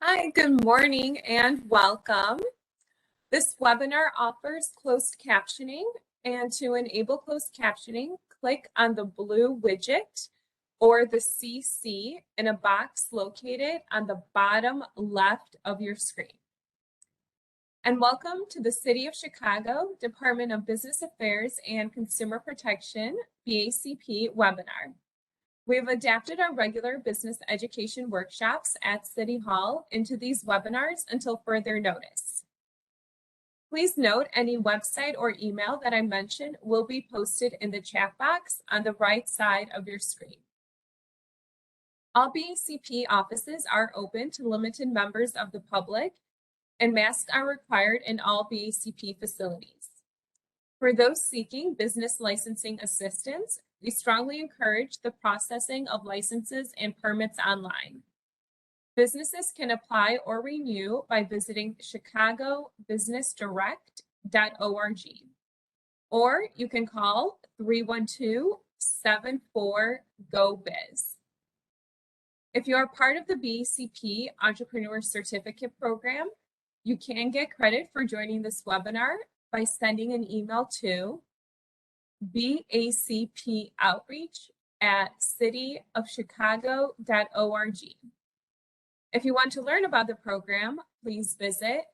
Hi, good morning and welcome. This webinar offers closed captioning, and to enable closed captioning, click on the blue widget or the CC in a box located on the bottom left of your screen. And welcome to the City of Chicago Department of Business Affairs and Consumer Protection, BACP webinar. We've adapted our regular business education workshops at City Hall into these webinars until further notice. Please note any website or email that I mentioned will be posted in the chat box on the right side of your screen. All BACP offices are open to limited members of the public, and masks are required in all BACP facilities. For those seeking business licensing assistance, we strongly encourage the processing of licenses and permits online. Businesses can apply or renew by visiting chicagobusinessdirect.org, or you can call 312-74-GO-BIZ. If you are part of the BACP Entrepreneur Certificate Program, you can get credit for joining this webinar by sending an email to bacpoutreach@cityofchicago.org. If you want to learn about the program, please visit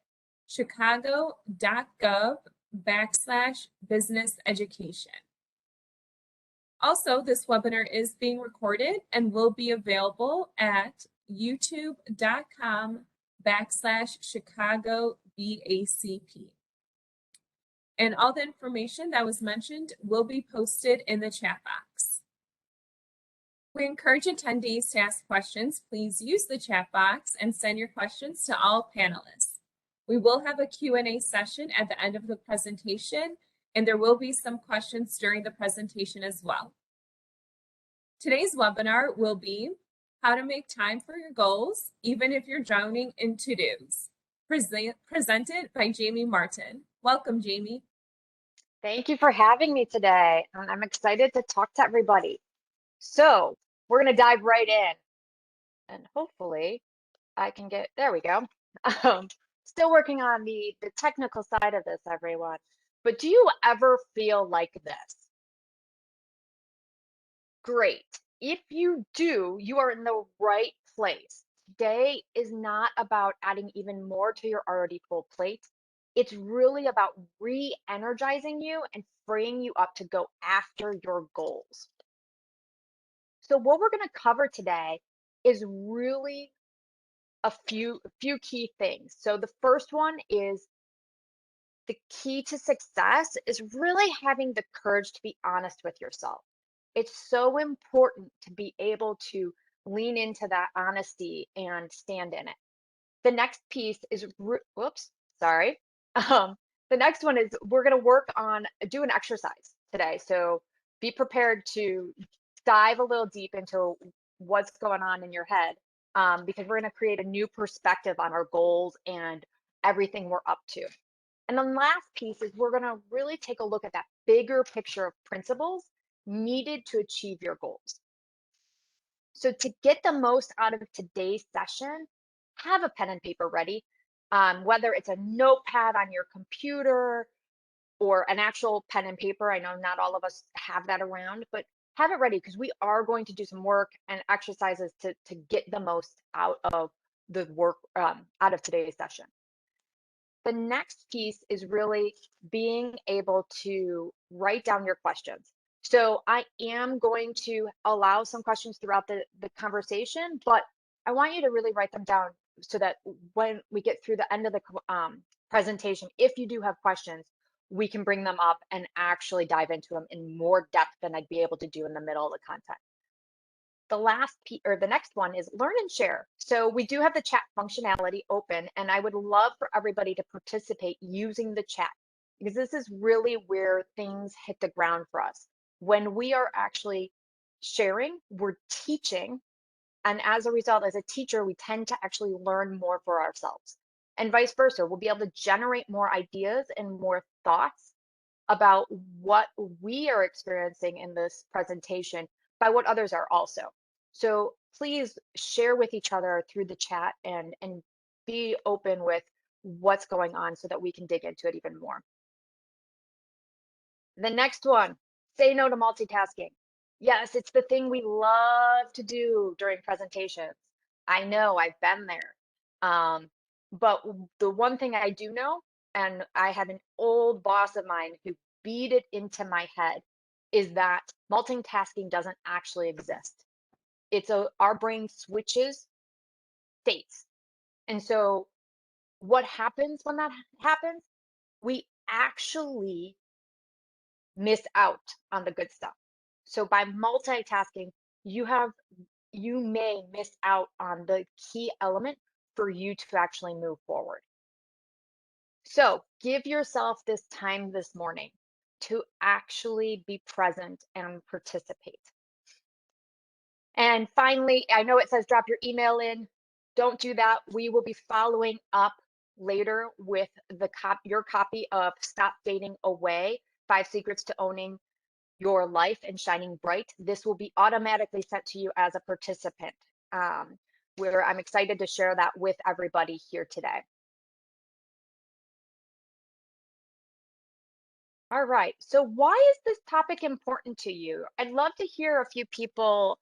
chicago.gov/business education. Also, this webinar is being recorded and will be available at youtube.com/ChicagoBACP. And all the information that was mentioned will be posted in the chat box. We encourage attendees to ask questions. Please use the chat box and send your questions to all panelists. We will have a Q&A session at the end of the presentation, and there will be some questions during the presentation as well. Today's webinar will be how to make time for your goals, even if you're drowning in to-dos, presented by Jamie Martin. Welcome, Jamie. Thank you for having me today. I'm excited to talk to everybody. So we're going to dive right in, and hopefully I can get, there we go. Still working on the technical side of this, everyone. But do you ever feel like this? Great. If you do, you are in the right place. Today is not about adding even more to your already full plate. It's really about re-energizing you and freeing you up to go after your goals. So what we're going to cover today is really a few key things. So the first one is the key to success is really having the courage to be honest with yourself. It's so important to be able to lean into that honesty and stand in it. The next piece is, whoops, sorry. The next one is we're going to work on do an exercise today. So be prepared to dive a little deep into what's going on in your head, because we're going to create a new perspective on our goals and everything we're up to. And the last piece is we're going to really take a look at that bigger picture of principles needed to achieve your goals. So to get the most out of today's session, have a pen and paper ready, whether it's a notepad on your computer or an actual pen and paper. I know not all of us have that around, but have it ready because we are going to do some work and exercises to get the most out of the work, out of today's session. The next piece is really being able to write down your questions. So I am going to allow some questions throughout the conversation, but I want you to really write them down so that when we get through the end of the presentation, if you do have questions, we can bring them up and actually dive into them in more depth than I'd be able to do in the middle of the content. The next one is learn and share. So we do have the chat functionality open, and I would love for everybody to participate using the chat because this is really where things hit the ground for us. When we are actually sharing, we're teaching, and as a result, as a teacher, we tend to actually learn more for ourselves, and vice versa. We'll be able to generate more ideas and more thoughts about what we are experiencing in this presentation by what others are also. So please share with each other through the chat and be open with what's going on so that we can dig into it even more. The next one, say no to multitasking. Yes, it's the thing we love to do during presentations. I know, I've been there. But the one thing I do know, and I had an old boss of mine who beat it into my head, is that multitasking doesn't actually exist. Our brain switches states. And so what happens when that happens? We actually miss out on the good stuff. So by multitasking, you have you may miss out on the key element for you to actually move forward. So give yourself this time this morning to actually be present and participate. And finally, I know it says drop your email in. Don't do that. We will be following up later with your copy of Stop Fading Away, 5 Secrets to Owning Your Life and Shining Bright. This will be automatically sent to you as a participant, where I'm excited to share that with everybody here today. All right. So why is this topic important to you? I'd love to hear a few people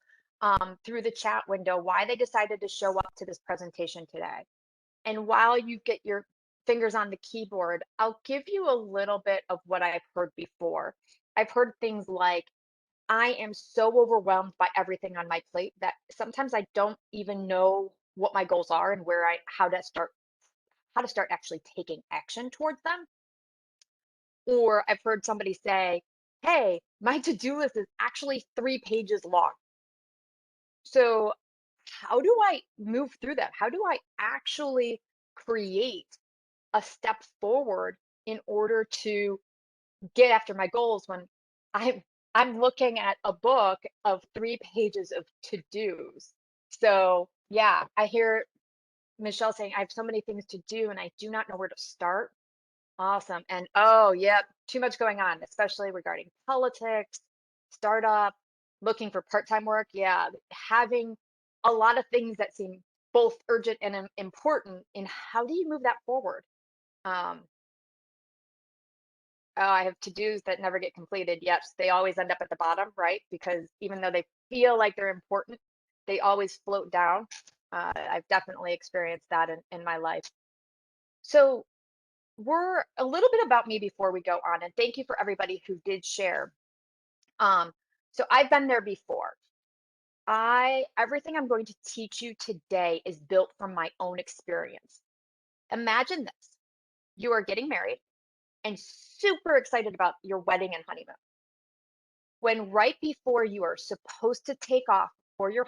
through the chat window why they decided to show up to this presentation today. And while you get your fingers on the keyboard, I'll give you a little bit of what I've heard before. I've heard things like, I am so overwhelmed by everything on my plate that sometimes I don't even know what my goals are and how to start actually taking action towards them. Or I've heard somebody say, hey, my to-do list is actually 3 pages long. So how do I move through that? How do I actually create a step forward in order to get after my goals when I'm I'm looking at a book of 3 pages of to-dos? So yeah, I hear Michelle saying I have so many things to do and I do not know where to start. Awesome. And oh, yep, too much going on, especially regarding politics, startup, looking for part-time work. Yeah, having a lot of things that seem both urgent and important. And how do you move that forward? Um, oh, I have to-dos that never get completed. Yes, they always end up at the bottom, right? Because even though they feel like they're important, they always float down. I've definitely experienced that in my life. So we're a little bit about me before we go on, and thank you for everybody who did share. Um, so I've been there before. Everything I'm going to teach you today is built from my own experience. Imagine this. You are getting married and super excited about your wedding and honeymoon. When right before you are supposed to take off for your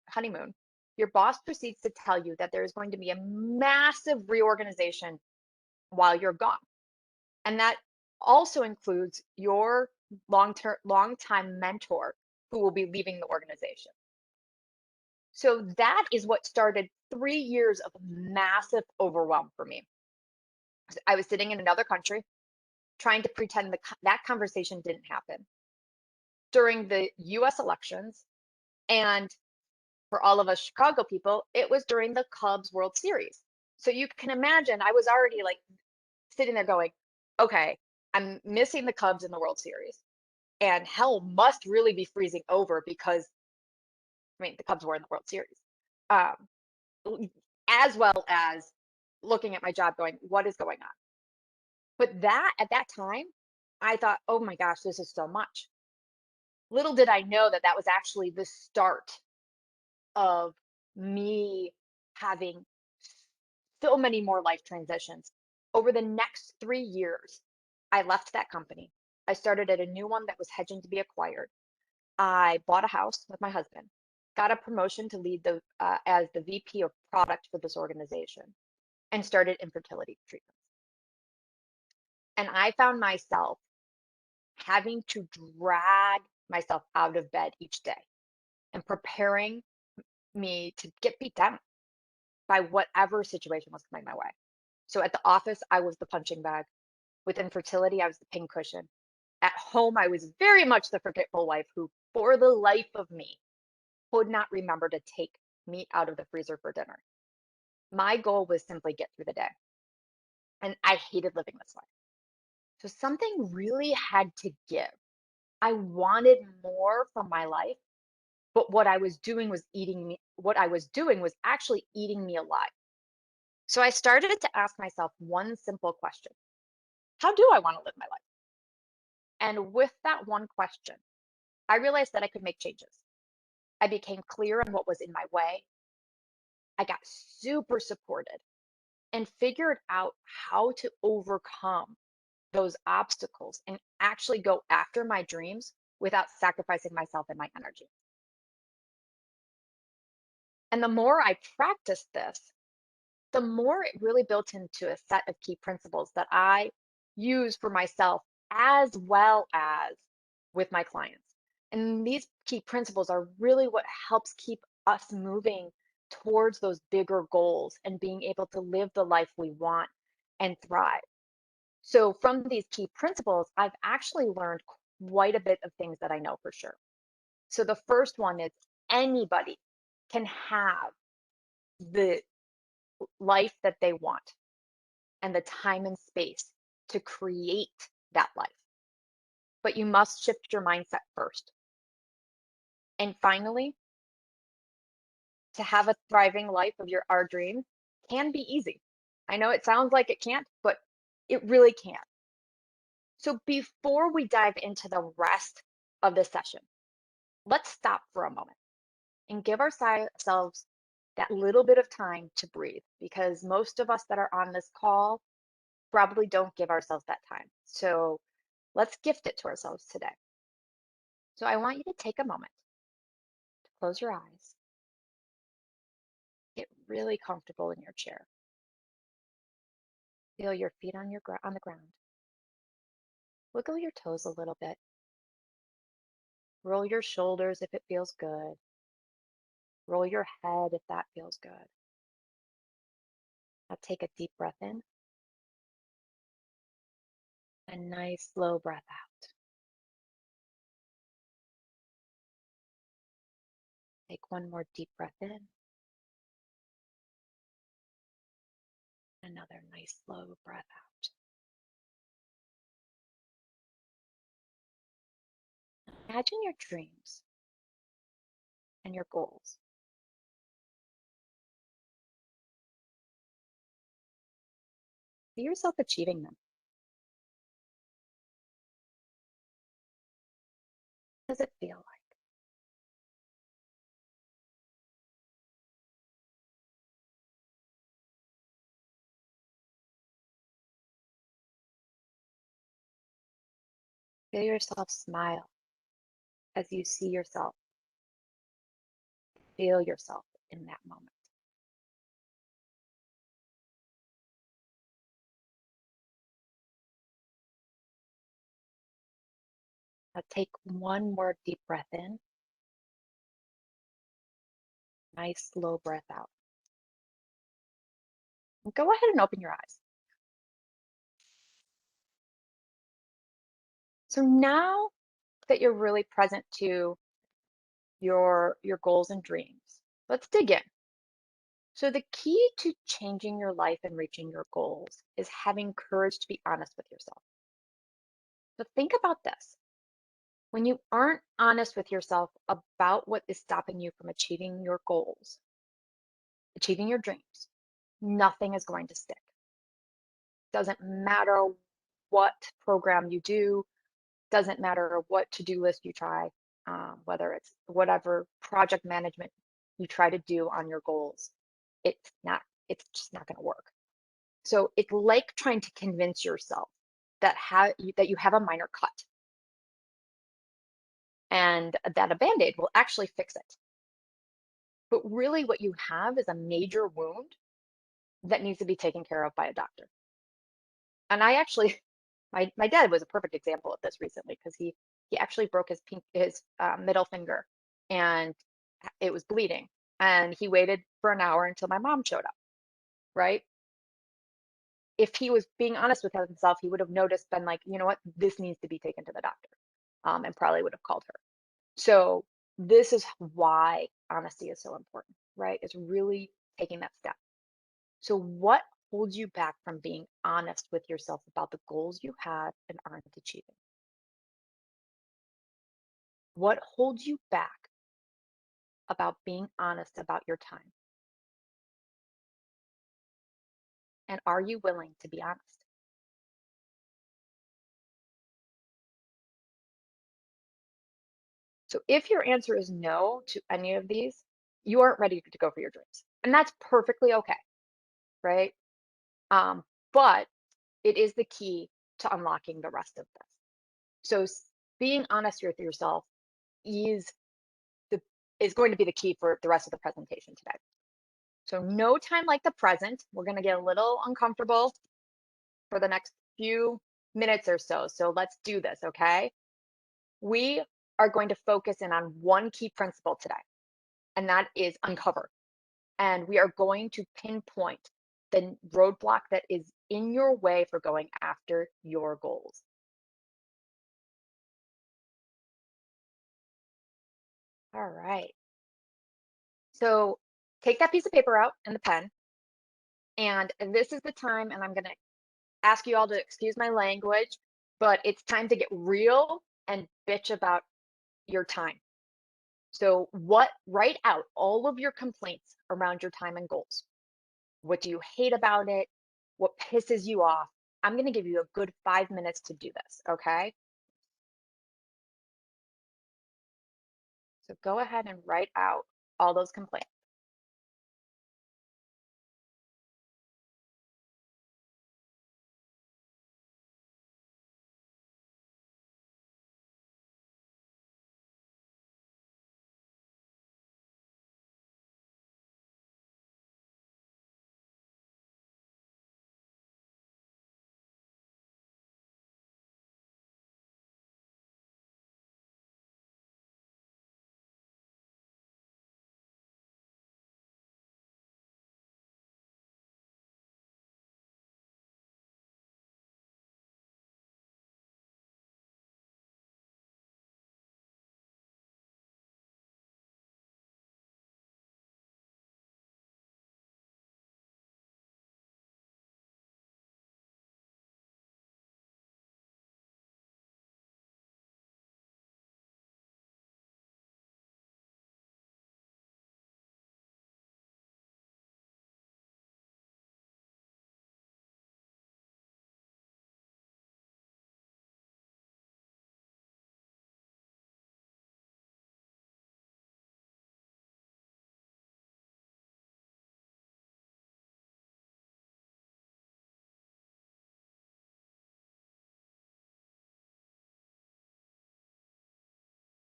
honeymoon, your boss proceeds to tell you that there is going to be a massive reorganization while you're gone. And that also includes your long-time mentor who will be leaving the organization. So that is what started 3 years of massive overwhelm for me. I was sitting in another country trying to pretend that conversation didn't happen during the US elections. And for all of us Chicago people, it was during the Cubs World Series. So you can imagine I was already like sitting there going, okay, I'm missing the Cubs in the World Series. And hell must really be freezing over because, I mean, the Cubs were in the World Series. Um, as well as looking at my job going, what is going on? But that at that time, I thought, oh my gosh, this is so much. Little did I know that that was actually the start of me having so many more life transitions. Over the next 3 years, I left that company. I started at a new one that was hedging to be acquired. I bought a house with my husband, got a promotion to lead as the VP of product for this organization, and started infertility treatments. And I found myself having to drag myself out of bed each day and preparing me to get beat down by whatever situation was coming my way. So at the office, I was the punching bag. With infertility, I was the pincushion. At home, I was very much the forgetful wife who, for the life of me, could not remember to take meat out of the freezer for dinner. My goal was simply get through the day. And I hated living this life. So something really had to give. I wanted more from my life, but what I was doing was actually eating me alive. So I started to ask myself one simple question. How do I want to live my life? And with that one question, I realized that I could make changes. I became clear on what was in my way. I got super supported and figured out how to overcome those obstacles and actually go after my dreams without sacrificing myself and my energy. And the more I practiced this, the more it really built into a set of key principles that I use for myself as well as with my clients. And these key principles are really what helps keep us moving towards those bigger goals and being able to live the life we want and thrive. So, from these key principles, I've actually learned quite a bit of things that I know for sure. So, the first one is anybody can have the life that they want and the time and space to create that life. But you must shift your mindset first. And finally, to have a thriving life of our dreams can be easy. I know it sounds like it can't, but it really can. So before we dive into the rest of the session, let's stop for a moment and give ourselves that little bit of time to breathe because most of us that are on this call probably don't give ourselves that time. So let's gift it to ourselves today. So I want you to take a moment to close your eyes, get really comfortable in your chair. Feel your feet on the ground. Wiggle your toes a little bit. Roll your shoulders if it feels good. Roll your head if that feels good. Now take a deep breath in. A nice slow breath out. Take one more deep breath in. Another nice slow breath out. Imagine your dreams and your goals. See yourself achieving them. What does it feel like? Feel yourself smile as you see yourself. Feel yourself in that moment. Now take one more deep breath in. Nice slow breath out. And go ahead and open your eyes. So now that you're really present to your goals and dreams, let's dig in. So the key to changing your life and reaching your goals is having courage to be honest with yourself. So think about this. When you aren't honest with yourself about what is stopping you from achieving your goals, achieving your dreams, nothing is going to stick. Doesn't matter what program you do, doesn't matter what to-do list you try, whether it's whatever project management you try to do on your goals, it's not, it's just not going to work. So it's like trying to convince yourself that you have a minor cut and that a band-aid will actually fix it. But really what you have is a major wound that needs to be taken care of by a doctor. And I actually, my dad was a perfect example of this recently because he actually broke his middle finger and it was bleeding. And he waited for an hour until my mom showed up, right? If he was being honest with himself, he would have noticed, been like, you know what, this needs to be taken to the doctor, and probably would have called her. So this is why honesty is so important, right? It's really taking that step. So, what holds you back from being honest with yourself about the goals you have and aren't achieving? What holds you back about being honest about your time? And are you willing to be honest? So, if your answer is no to any of these, you aren't ready to go for your dreams. And that's perfectly okay, right? But it is the key to unlocking the rest of this. So, being honest with yourself is the is going to be the key for the rest of the presentation today. So no time like the present. We're going to get a little uncomfortable for the next few minutes or so. So let's do this, okay? We are going to focus in on one key principle today, and that is uncover. And we are going to pinpoint the roadblock that is in your way for going after your goals. All right. So take that piece of paper out and the pen. And this is the time, and I'm going to ask you all to excuse my language, but it's time to get real and bitch about your time. So, write out all of your complaints around your time and goals. What do you hate about it? What pisses you off? I'm going to give you a good 5 minutes to do this. Okay. So, go ahead and write out all those complaints.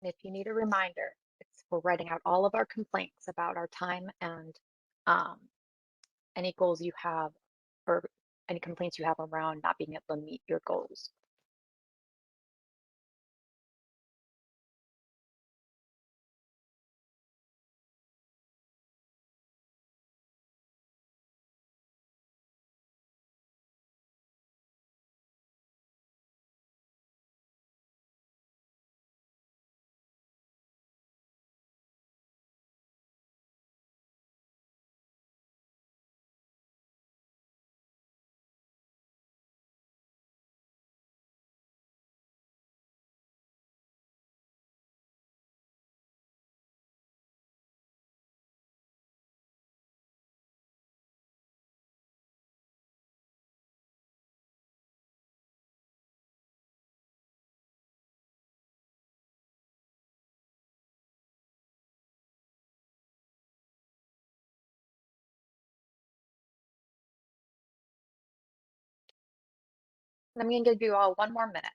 And if you need a reminder, we're writing out all of our complaints about our time and um, any goals you have or any complaints you have around not being able to meet your goals. And I'm going to give you all 1 more minute.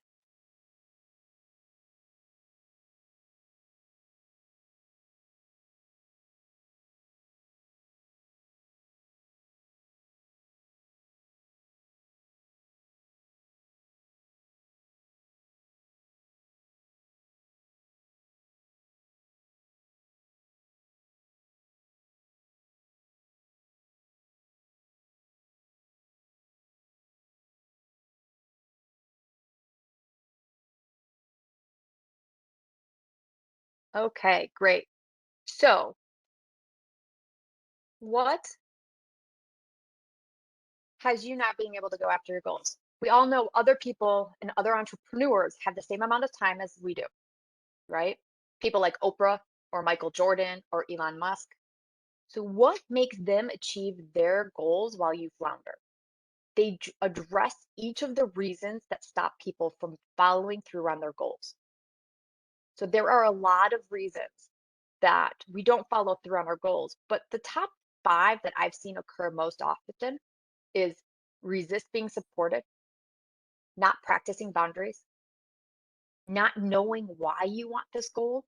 Okay, great. So, what has you not being able to go after your goals. We all know other people and other entrepreneurs have the same amount of time as we do, right? People like Oprah or Michael Jordan or Elon Musk. So, what makes them achieve their goals while you flounder? They address each of the reasons that stop people from following through on their goals. So, there are a lot of reasons that we don't follow through on our goals, but the top five that I've seen occur most often is resist being supported, not practicing boundaries, not knowing why you want this goal,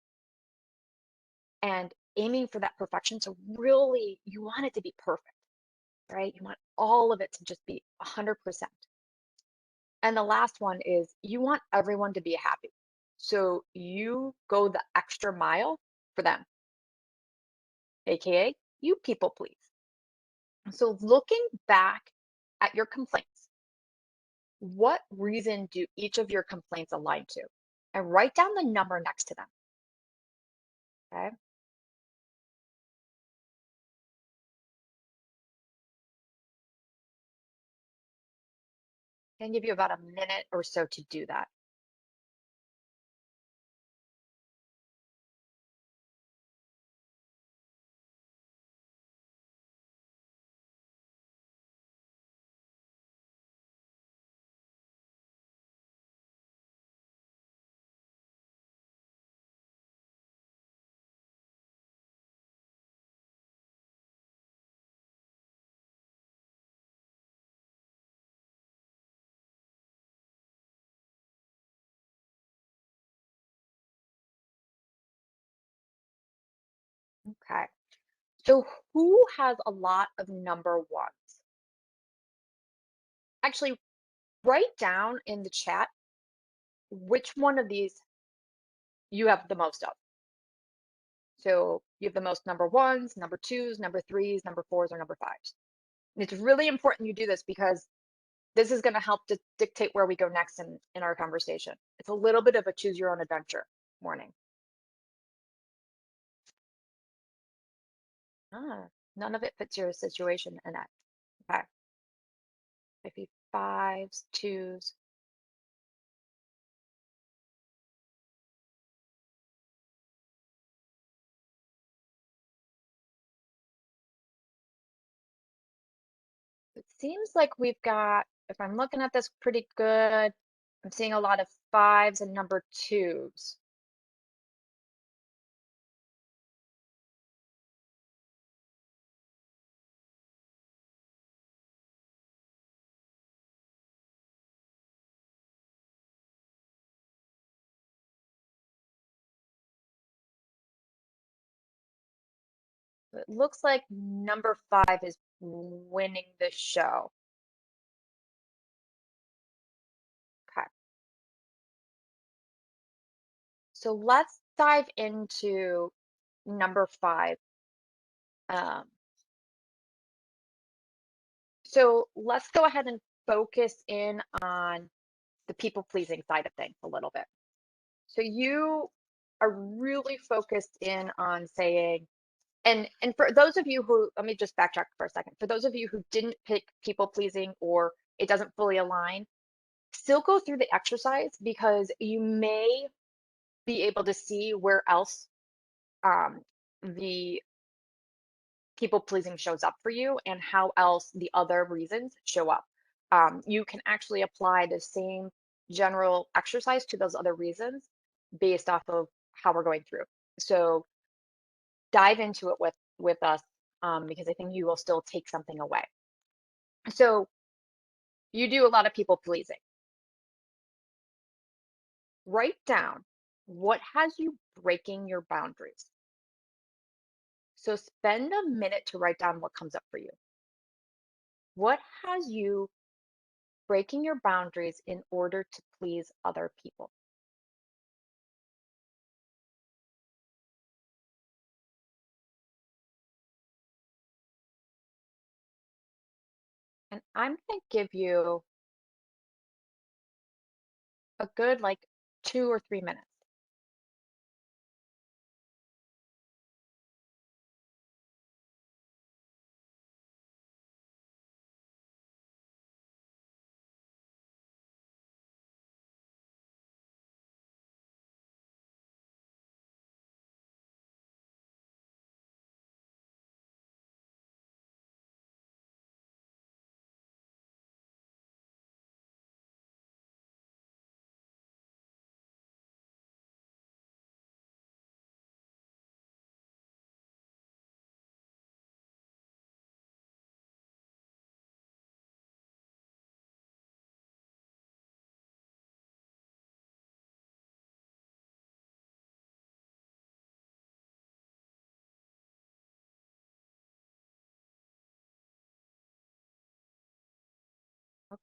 and aiming for that perfection. So, really, you want it to be perfect, right? You want all of it to just be 100%. And the last one is you want everyone to be happy. So, you go the extra mile for them, AKA, you people please. So, looking back at your complaints, what reason do each of your complaints align to? And write down the number next to them. Okay. Can give you about a minute or so to do that. Okay. So who has a lot of number ones? Actually, write down in the chat which one of these you have the most of. So you have the most number ones, number twos, number threes, number fours, or number fives. And it's really important you do this because this is going to help to dictate where we go next in our conversation. It's a little bit of a choose your own adventure morning. Ah, none of it fits your situation in it. Okay. Maybe fives, twos. It seems like we've got, if I'm looking at this pretty good, I'm seeing a lot of fives and number twos. It looks like number five is winning the show. Okay. So let's dive into number five. Um, so let's go ahead and focus in on the people pleasing side of things a little bit. So you are really focused in on saying, and for those of you who, let me just backtrack for a second. For those of you who didn't pick people pleasing or it doesn't fully align, still go through the exercise because you may be able to see where else um, the people pleasing shows up for you and how else the other reasons show up. You can actually apply the same general exercise to those other reasons based off of how we're going through. So dive into it with us because I think you will still take something away. So you do a lot of people pleasing. Write down what has you breaking your boundaries. So spend a minute to write down what comes up for you. What has you breaking your boundaries in order to please other people? And I'm going to give you a good like 2 or 3 minutes.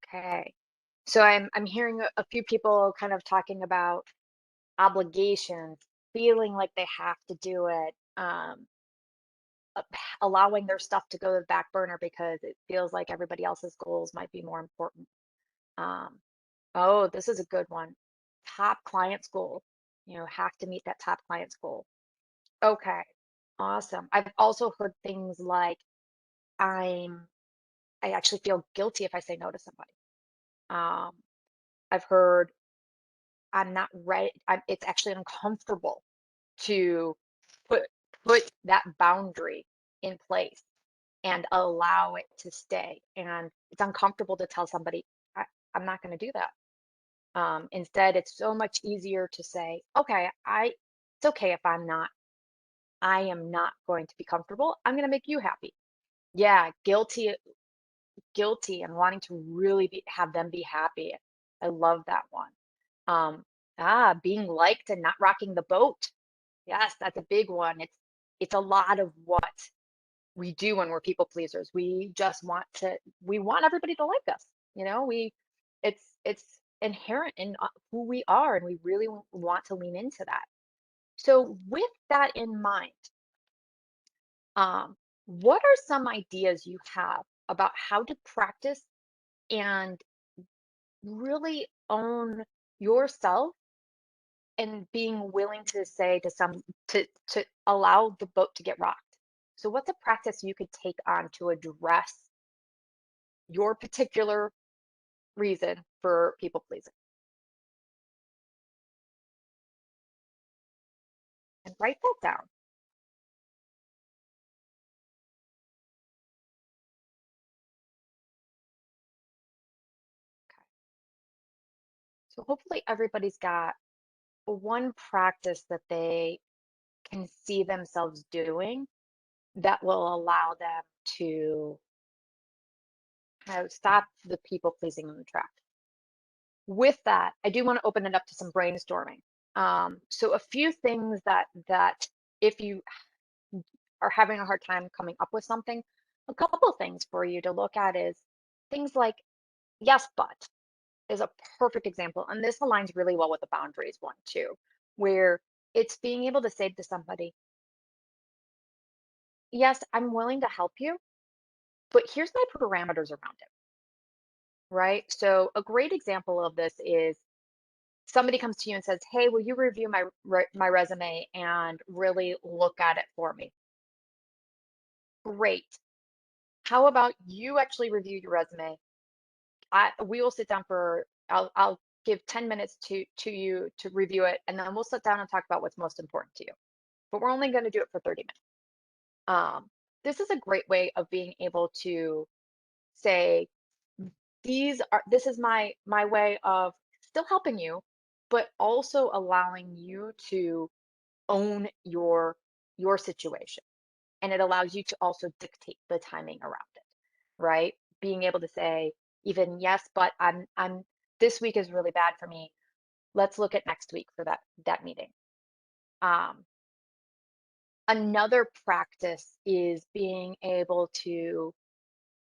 Okay. So I'm hearing a few people kind of talking about obligations, feeling like they have to do it, uh, allowing their stuff to go to the back burner because it feels like everybody else's goals might be more important. Um, oh, this is a good one. Top client's goal. Have to meet that top client's goal. Okay. Awesome. I've also heard things like I'm I actually feel guilty if I say no to somebody. Um, I've heard I'm not right. It's actually uncomfortable to put put that boundary in place and allow it to stay. And it's uncomfortable to tell somebody, I'm not going to do that. Instead, it's so much easier to say, okay, it's okay if I am not going to be comfortable. I'm going to make you happy. Yeah, guilty and wanting to really have them be happy. I love that one. Um, being liked and not rocking the boat. Yes, that's a big one. It's a lot of what we do when we're people pleasers. We want everybody to like us. It's inherent in who we are, and we really want to lean into that. So with that in mind, um, what are some ideas you have about how to practice and really own yourself and being willing to say to allow the boat to get rocked? So what's a practice you could take on to address your particular reason for people pleasing? And write that down. Okay. So hopefully everybody's got one practice that they can see themselves doing that will allow them to kind of stop the people pleasing in the track. With that, I do want to open it up to some brainstorming. So a few things that if you are having a hard time coming up with something, a couple of things for you to look at is things like yes, but is a perfect example. And this aligns really well with the boundaries one too, where it's being able to say to somebody, yes, I'm willing to help you, but here's my parameters around it, right? So a great example of this is somebody comes to you and says, "Hey, will you review my resume and really look at it for me?" Great. How about you actually review your resume? We will sit down for I'll give 10 minutes to you to review it, and then we'll sit down and talk about what's most important to you. But we're only going to do it for 30 minutes. Um, this is a great way of being able to say, this is my way of still helping you, but also allowing you to own your situation. And it allows you to also dictate the timing around it, right? Being able to say, even yes, but I'm this week is really bad for me. Let's look at next week for that meeting. Um, Another practice is being able to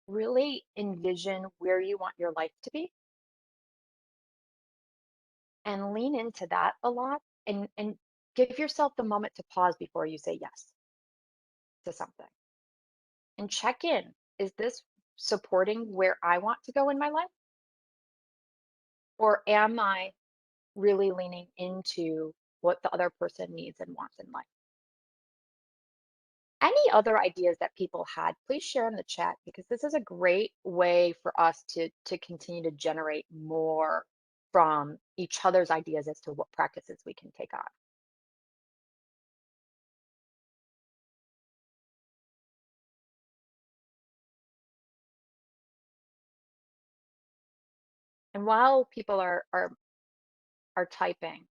really envision where you want your life to be and lean into that a lot, and give yourself the moment to pause before you say yes to something and check in. Is this supporting where I want to go in my life? Or am I really leaning into what the other person needs and wants in life? Any other ideas that people had, please share in the chat because this is a great way for us to continue to generate more from each other's ideas as to what practices we can take on. And while people are typing,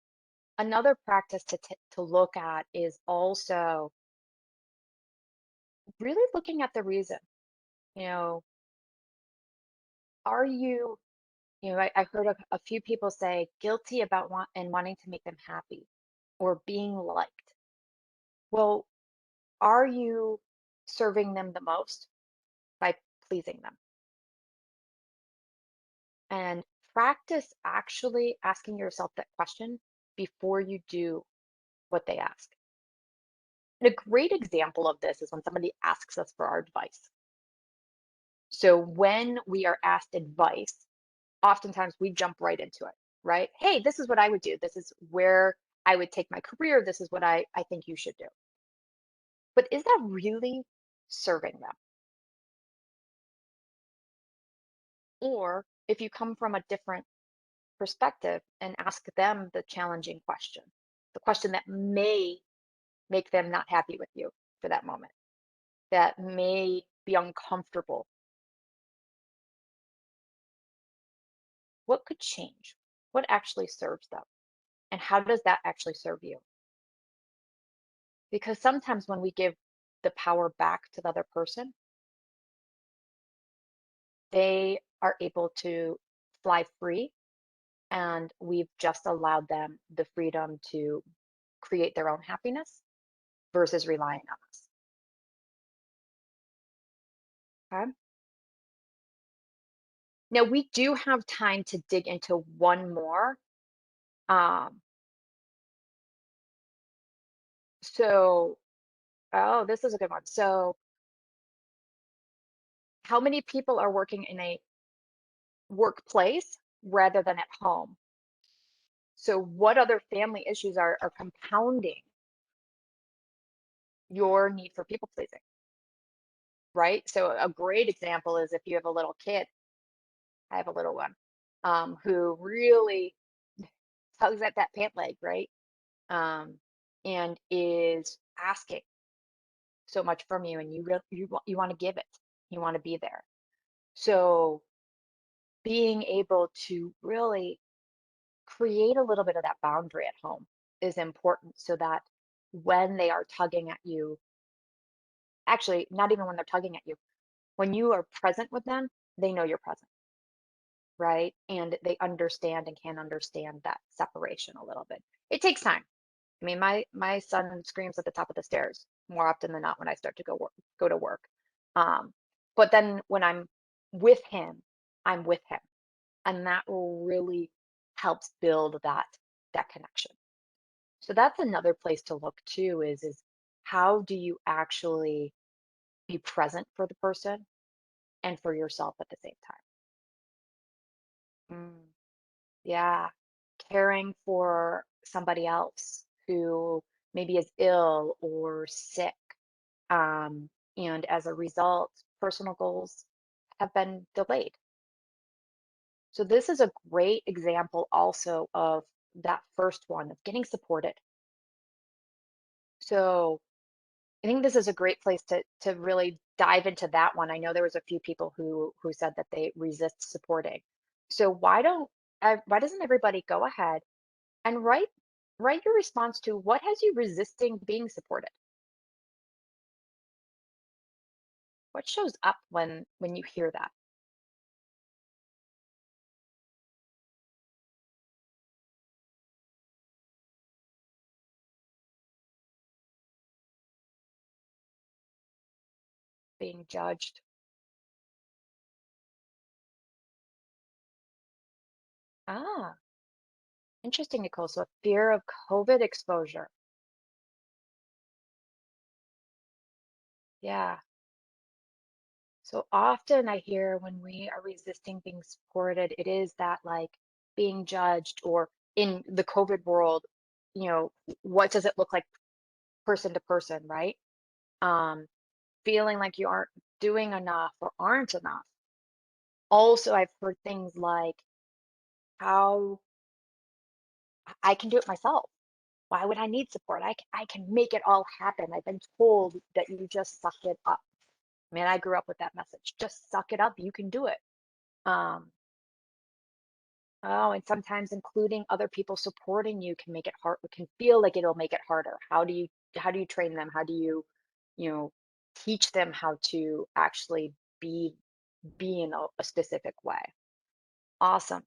another practice to look at is also really looking at the reason. You know, are I heard a few people say guilty about wanting to make them happy or being liked. Well, are you serving them the most by pleasing them? And practice actually asking yourself that question before you do what they ask. And a great example of this is when somebody asks us for our advice. So when we are asked advice, oftentimes we jump right into it, right? Hey, this is what I would do. This is where I would take my career. This is what I think you should do. But is that really serving them? Or if you come from a different perspective and ask them the challenging question, the question that may make them not happy with you for that moment, that may be uncomfortable, what could change? What actually serves them? And how does that actually serve you? Because sometimes when we give the power back to the other person, they are able to fly free, and we've just allowed them the freedom to create their own happiness versus relying on us. Okay. Now we do have time to dig into one more. Um, so, oh, this is a good one. So, how many people are working in a workplace rather than at home? So, what other family issues are compounding your need for people pleasing, right? So, a great example is if you have a little kid, I have a little one, who really tugs at that pant leg, right? Um, and is asking so much from you, and you want to give it, you want to be there. So, being able to really create a little bit of that boundary at home is important so that when they are tugging at you, actually, not even when they're tugging at you, when you are present with them, they know you're present, right? And they understand and can understand that separation a little bit. It takes time. I mean, my son screams at the top of the stairs more often than not when I start to go to work. Um, but then when I'm with him, I'm with him, and that really helps build that connection. So that's another place to look too is how do you actually be present for the person and for yourself at the same time? Yeah, caring for somebody else who maybe is ill or sick. Um, and as a result, personal goals have been delayed. So this is a great example also of that first one of getting supported. So I think this is a great place to really dive into that one. I know there was a few people who said that they resist supporting. So why doesn't everybody go ahead and write your response to what has you resisting being supported? What shows up when you hear that? Being judged. Ah, interesting, Nicole. So a fear of COVID exposure. Yeah. So often I hear when we are resisting being supported, it is that like being judged, or in the COVID world, what does it look like person to person, right? Um, Feeling like you aren't doing enough or aren't enough. Also, I've heard things like how I can do it myself. Why would I need support? I can make it all happen. I've been told that you just suck it up. I mean, I grew up with that message. Just suck it up. You can do it. Um, oh, and sometimes including other people supporting you can make it hard. It can feel like it'll make it harder. How do you train them? How do you know, teach them how to actually be be in a specific way? Awesome.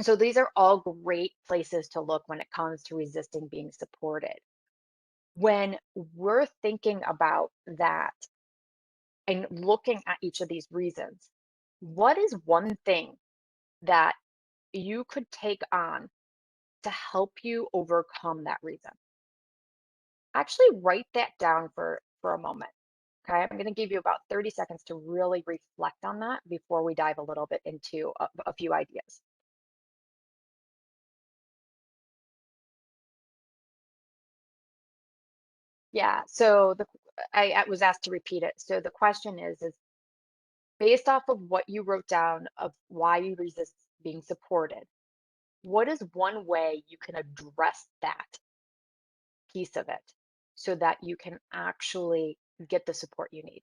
So these are all great places to look when it comes to resisting being supported. When we're thinking about that and looking at each of these reasons, what is one thing that you could take on to help you overcome that reason? Actually write that down for a moment. Okay, I'm going to give you about 30 seconds to really reflect on that before we dive a little bit into a few ideas. Yeah, so I was asked to repeat it. So the question is based off of what you wrote down of why you resist being supported, what is one way you can address that piece of it so that you can actually get the support you need?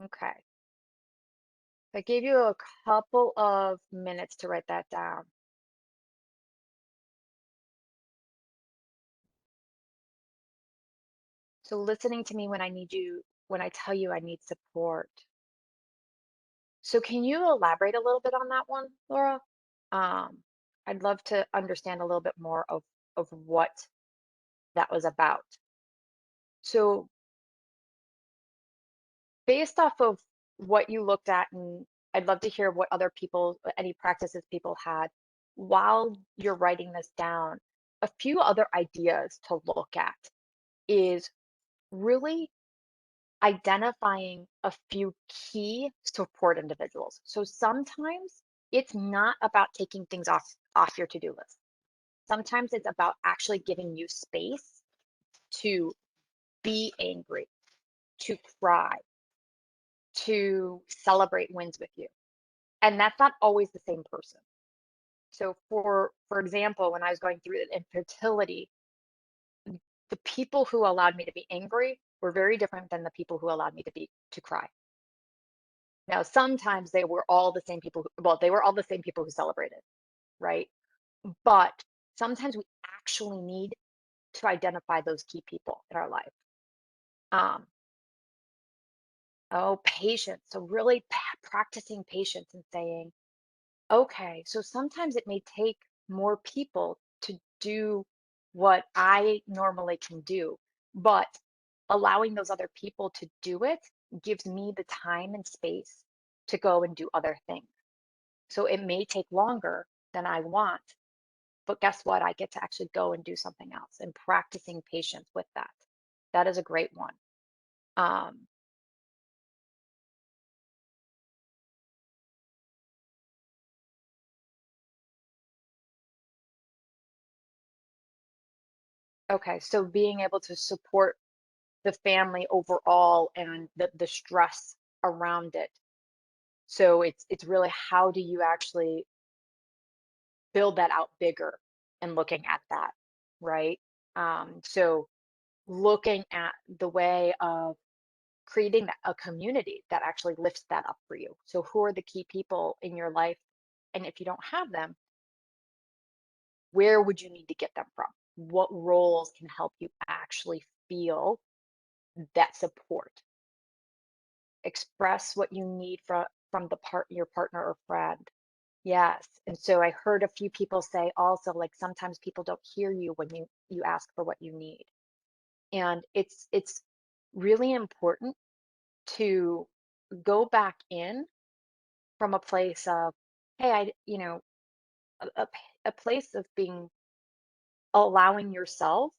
Okay. I gave you a couple of minutes to write that down. So listening to me when I tell you I need support. So can you elaborate a little bit on that one, Laura? Um, I'd love to understand a little bit more of what that was about. So based off of what you looked at, and I'd love to hear what other people, any practices people had while you're writing this down. A few other ideas to look at is really identifying a few key support individuals. So sometimes it's not about taking things off your to-do list. Sometimes it's about actually giving you space to be angry, to cry, to celebrate wins with you. And that's not always the same person. So for example, when I was going through the infertility, the people who allowed me to be angry were very different than the people who allowed me to cry. Now, sometimes they were all the same people well, they were all the same people who celebrated, right? But sometimes we actually need to identify those key people in our life. Um, oh, patience. So really practicing patience and saying, okay, so sometimes it may take more people to do what I normally can do, but allowing those other people to do it gives me the time and space to go and do other things. So it may take longer than I want, but guess what? I get to actually go and do something else and practicing patience with that. That is a great one. Um, okay, so being able to support the family overall and the stress around it. So it's really how do you actually build that out bigger and looking at that, right? So looking at the way of creating a community that actually lifts that up for you. So who are the key people in your life? And if you don't have them, where would you need to get them from? What roles can help you actually feel that support? Express what you need from your partner or friend. Yes. And so I heard a few people say also like sometimes people don't hear you when you ask for what you need. And it's really important to go back in from a place of, hey, a place of being allowing yourself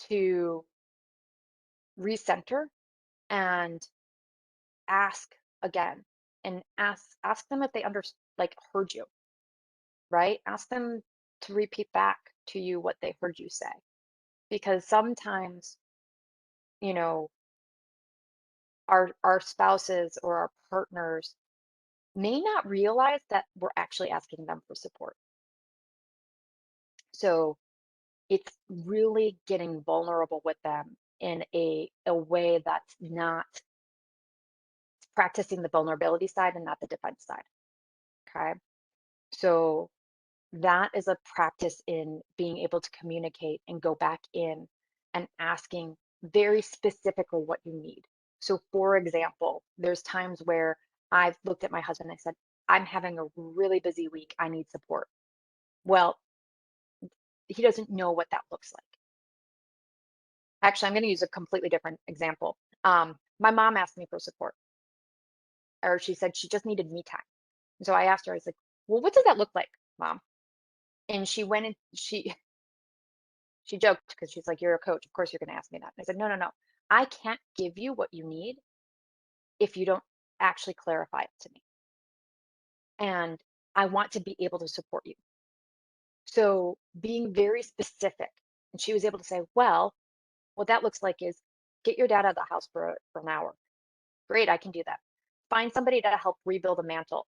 to recenter and ask again and ask them if they like heard you, right? Ask them to repeat back to you what they heard you say. Because sometimes, you know, our spouses or our partners may not realize that we're actually asking them for support. So it's really getting vulnerable with them in a way that's not practicing the vulnerability side and not the defense side. Okay. So that is a practice in being able to communicate and go back in and asking very specifically what you need. So, for example, there's times where I've looked at my husband and I said, I'm having a really busy week. I need support. Well, he doesn't know what that looks like. Actually, I'm going to use a completely different example. My mom asked me for support, or she said she just needed me time. And so I asked her, I was like, well, what does that look like, Mom? And she went and she joked because she's like, you're a coach. Of course you're going to ask me that. And I said, no, no, no. I can't give you what you need if you don't actually clarify it to me. And I want to be able to support you. So being very specific. And she was able to say, well, what that looks like is get your dad out of the house for an hour. Great, I can do that. Find somebody to help rebuild a mantle.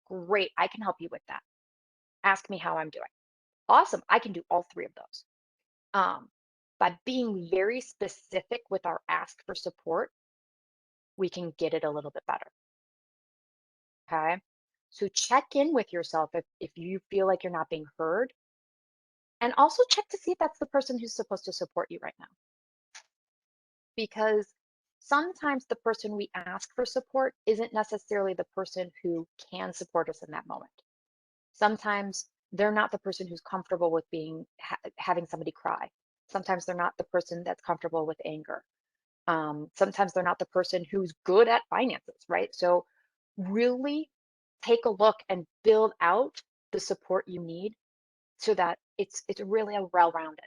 Great, I can help you with that. Ask me how I'm doing. Awesome, I can do all three of those. By being very specific with our ask for support, we can get it a little bit better. Okay. So check in with yourself if you feel like you're not being heard. And also check to see if that's the person who's supposed to support you right now. Because sometimes the person we ask for support isn't necessarily the person who can support us in that moment. Sometimes they're not the person who's comfortable with having somebody cry. Sometimes they're not the person that's comfortable with anger. Sometimes they're not the person who's good at finances, right? So really take a look and build out the support you need so that it's really a well-rounded.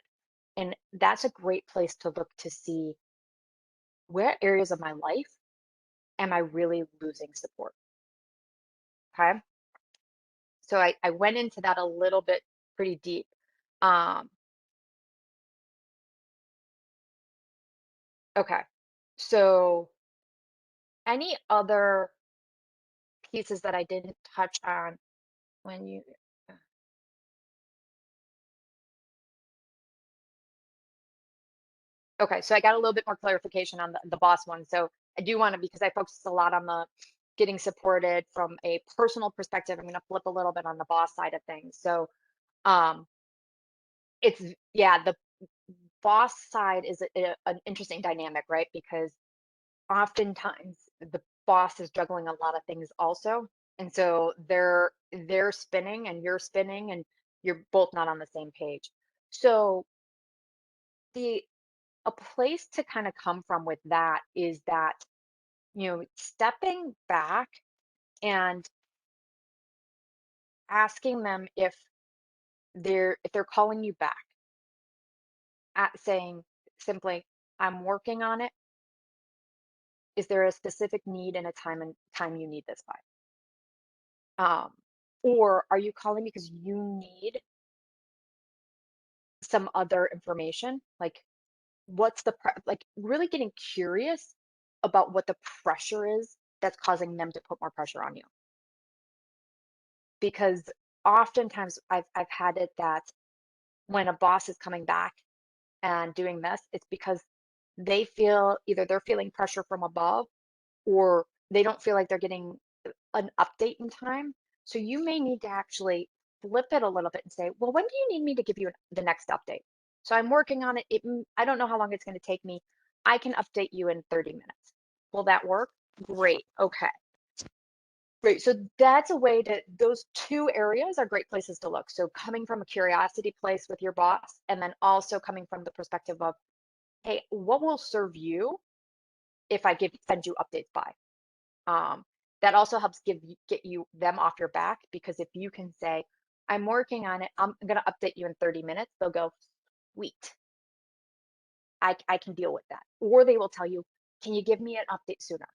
And that's a great place to look to see where areas of my life am I really losing support. Okay. So I went into that a little bit pretty deep. Um, okay. So any other pieces that I didn't touch on when you okay, so I got a little bit more clarification on the boss one. So I do want to, because I focused a lot on the getting supported from a personal perspective, I'm going to flip a little bit on the boss side of things. So um, it's, yeah, the boss side is an interesting dynamic, right? Because oftentimes the boss is juggling a lot of things also. And so they're spinning and you're spinning and you're both not on the same page. So the a place to kind of come from with that is that, stepping back and asking them if they're calling you back at saying simply, I'm working on it. Is there a specific need and a time you need this by? Or are you calling because you need some other information? Like like really getting curious about what the pressure is that's causing them to put more pressure on you. Because oftentimes I've had it that when a boss is coming back and doing this, it's because they feel either they're feeling pressure from above or they don't feel like they're getting an update in time. So you may need to actually flip it a little bit and say, well, when do you need me to give you the next update? So I'm working on it. I don't know how long it's going to take me. I can update you in 30 minutes. Will that work? Great. Okay. Great. So that's a way those two areas are great places to look. So coming from a curiosity place with your boss, and then also coming from the perspective of, hey, what will serve you if I send you updates by? Um, that also helps get you them off your back, because if you can say, I'm working on it, I'm gonna update you in 30 minutes, they'll go, sweet, I can deal with that. Or they will tell you, can you give me an update sooner?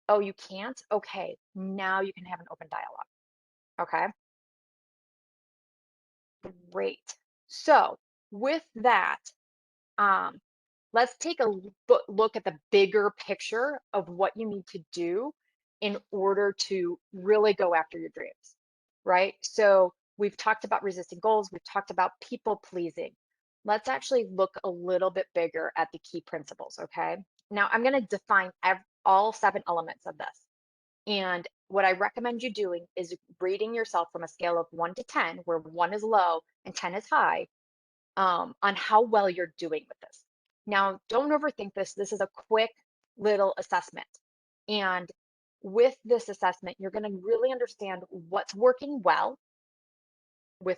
Oh, you can't? Okay, now you can have an open dialogue. Okay. Great. So with that, um, let's take a look at the bigger picture of what you need to do in order to really go after your dreams, right? So we've talked about resisting goals, we've talked about people pleasing. Let's actually look a little bit bigger at the key principles, okay? Now I'm going to define all 7 elements of this. And what I recommend you doing is rating yourself from a scale of 1 to 10, where 1 is low and 10 is high, on how well you're doing with this. Now, don't overthink this. This is a quick little assessment. And with this assessment, you're going to really understand what's working well with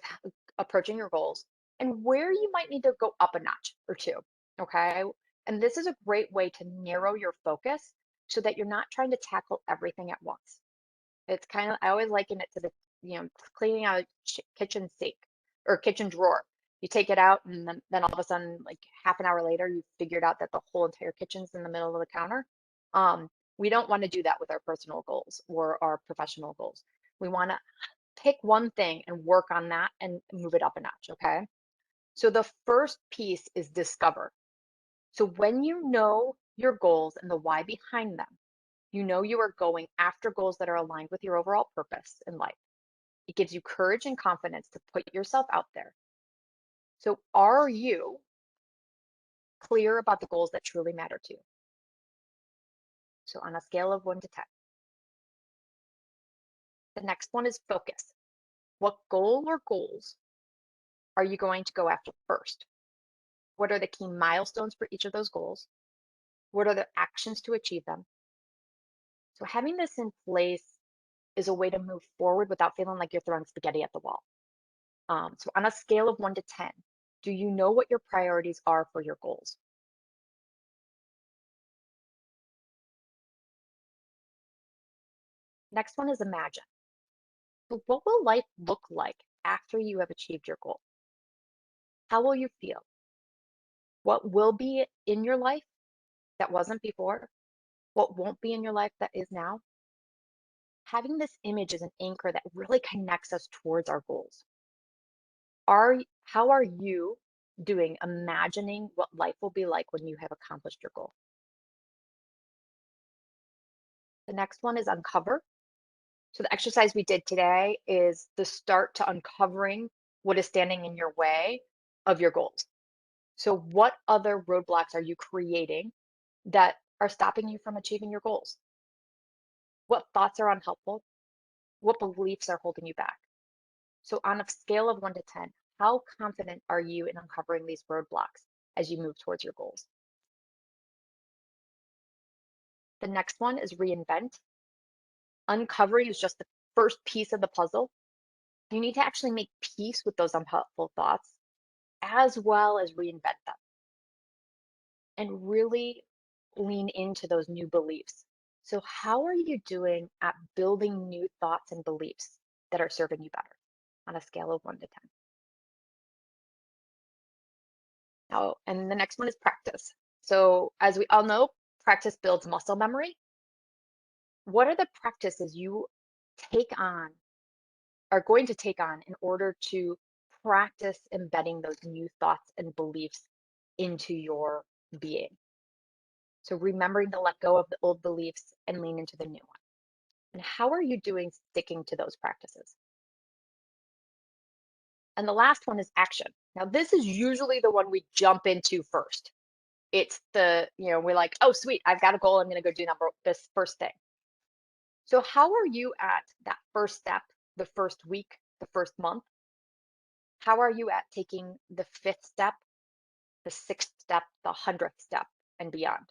approaching your goals and where you might need to go up a notch or two. Okay. And this is a great way to narrow your focus so that you're not trying to tackle everything at once. It's kind of, I always liken it to cleaning out a kitchen sink or kitchen drawer. You take it out, and then all of a sudden, like half an hour later, you figured out that the whole entire kitchen's in the middle of the counter. Um, we don't want to do that with our personal goals or our professional goals. We want to pick one thing and work on that and move it up a notch. Okay. So the first piece is discover. So when you know your goals and the why behind them, you know you are going after goals that are aligned with your overall purpose in life. It gives you courage and confidence to put yourself out there. So, are you clear about the goals that truly matter to you? So, on a scale of 1 to 10, the next one is focus. What goal or goals are you going to go after first? What are the key milestones for each of those goals? What are the actions to achieve them? So, having this in place is a way to move forward without feeling like you're throwing spaghetti at the wall. So, on a scale of 1 to 10, do you know what your priorities are for your goals? Next one is imagine. So what will life look like after you have achieved your goal? How will you feel? What will be in your life that wasn't before? What won't be in your life that is now? Having this image is an anchor that really connects us towards our goals. How are you doing imagining what life will be like when you have accomplished your goal? The next one is uncover. So the exercise we did today is the start to uncovering what is standing in your way of your goals. So what other roadblocks are you creating that are stopping you from achieving your goals? What thoughts are unhelpful? What beliefs are holding you back? So on a scale of 1 to 10, how confident are you in uncovering these roadblocks as you move towards your goals? The next one is reinvent. Uncovering is just the first piece of the puzzle. You need to actually make peace with those unhelpful thoughts as well as reinvent them and really lean into those new beliefs. So, how are you doing at building new thoughts and beliefs that are serving you better on a scale of 1 to 10? Now, and the next one is practice. So, as we all know, practice builds muscle memory. What are the practices you take on, are going to take on in order to practice embedding those new thoughts and beliefs into your being? So, remembering to let go of the old beliefs and lean into the new one. And how are you doing sticking to those practices? And the last one is action. Now, this is usually the one we jump into first. It's we're like, oh, sweet, I've got a goal. I'm going to go do this first thing. So, how are you at that first step, the first week, the first month? How are you at taking the fifth step, the sixth step, the 100th step, and beyond?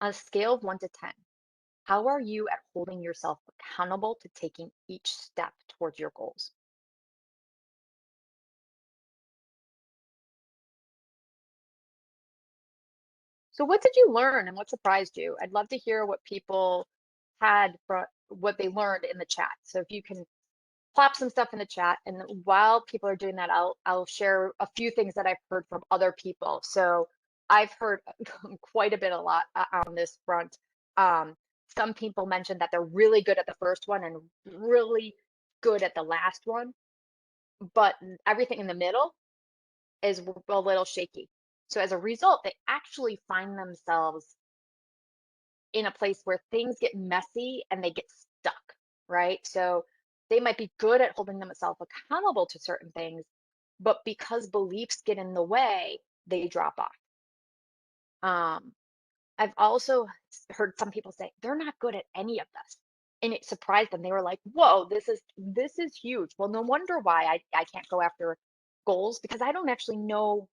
On a scale of 1 to 10, how are you at holding yourself accountable to taking each step towards your goals? So what did you learn and what surprised you? I'd love to hear what people had from what they learned in the chat. So if you can plop some stuff in the chat, and while people are doing that, I'll share a few things that I've heard from other people. So I've heard quite a bit, a lot on this front. Um, some people mentioned that they're really good at the first one and really good at the last one, but everything in the middle is a little shaky. So as a result, they actually find themselves in a place where things get messy and they get stuck, right? So they might be good at holding themselves accountable to certain things, but because beliefs get in the way, they drop off. Um, I've also heard some people say they're not good at any of this. And it surprised them. They were like, whoa, this is huge. Well, no wonder why I can't go after goals because I don't actually know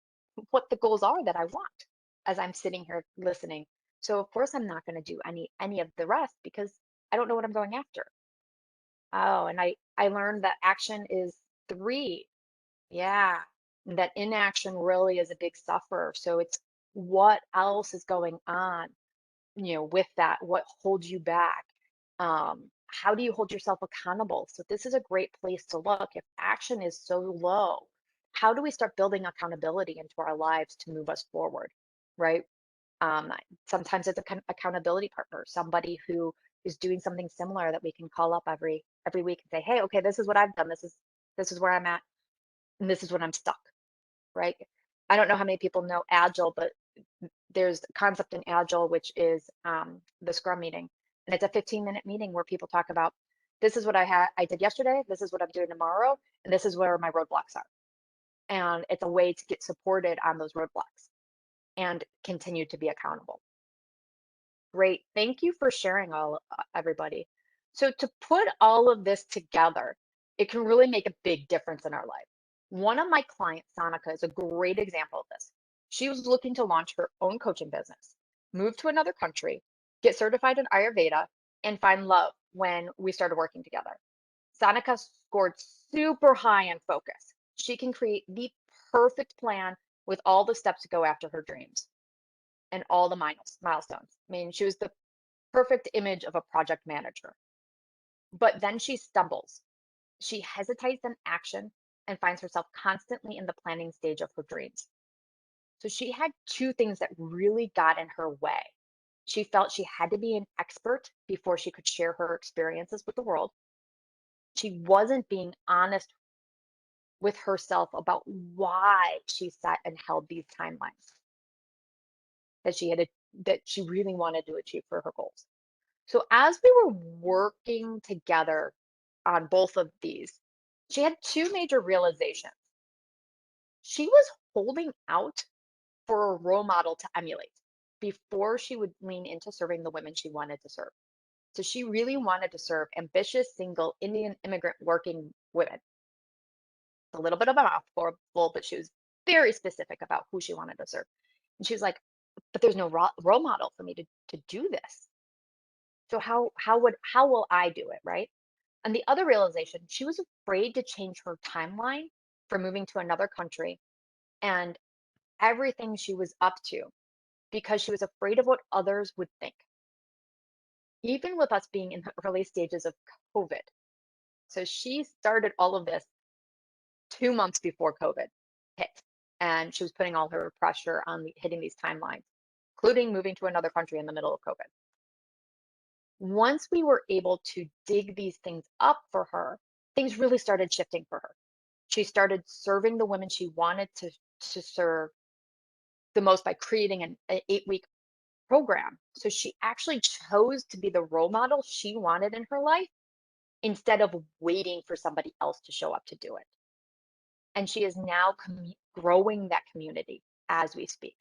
what the goals are that I want as I'm sitting here listening. So of course I'm not going to do any of the rest because I don't know what I'm going after. Oh, and I learned that action is three. Yeah. And that inaction really is a big sufferer. So it's what else is going on, with that? What holds you back? How do you hold yourself accountable? So this is a great place to look. If action is so low, how do we start building accountability into our lives to move us forward, right? Sometimes it's accountability partner, somebody who is doing something similar that we can call up every week and say, hey, okay, this is what I've done. This is where I'm at, and this is when I'm stuck, right? I don't know how many people know Agile, but there's a concept in Agile, which is the Scrum meeting. And it's a 15-minute meeting where people talk about, this is what I did yesterday, this is what I'm doing tomorrow, and this is where my roadblocks are. And it's a way to get supported on those roadblocks and continue to be accountable. Great. Thank you for sharing all, everybody. So to put all of this together, it can really make a big difference in our life. One of my clients, Sanika, is a great example of this. She was looking to launch her own coaching business, move to another country, get certified in Ayurveda, and find love when we started working together. Sanika scored super high on focus. She can create the perfect plan with all the steps to go after her dreams and all the milestones. I mean, she was the perfect image of a project manager. But then she stumbles. She hesitates in action and finds herself constantly in the planning stage of her dreams. So she had two things that really got in her way. She felt she had to be an expert before she could share her experiences with the world. She wasn't being honest with herself about why she set and held these timelines that that she really wanted to achieve for her goals. So as we were working together on both of these, she had two major realizations. She was holding out for a role model to emulate before she would lean into serving the women she wanted to serve. So she really wanted to serve ambitious, single Indian immigrant working women. A little bit of a mouthful, but she was very specific about who she wanted to serve. And she was like, but there's no role model for me to do this. So how will I do it, right? And the other realization, she was afraid to change her timeline for moving to another country and everything she was up to because she was afraid of what others would think, even with us being in the early stages of COVID. So she started all of this 2 months before COVID hit, and she was putting all her pressure on hitting these timelines, including moving to another country in the middle of COVID. Once we were able to dig these things up for her, things really started shifting for her. She started serving the women she wanted to serve the most by creating an 8-week program. So she actually chose to be the role model she wanted in her life instead of waiting for somebody else to show up to do it. And she is now growing that community as we speak.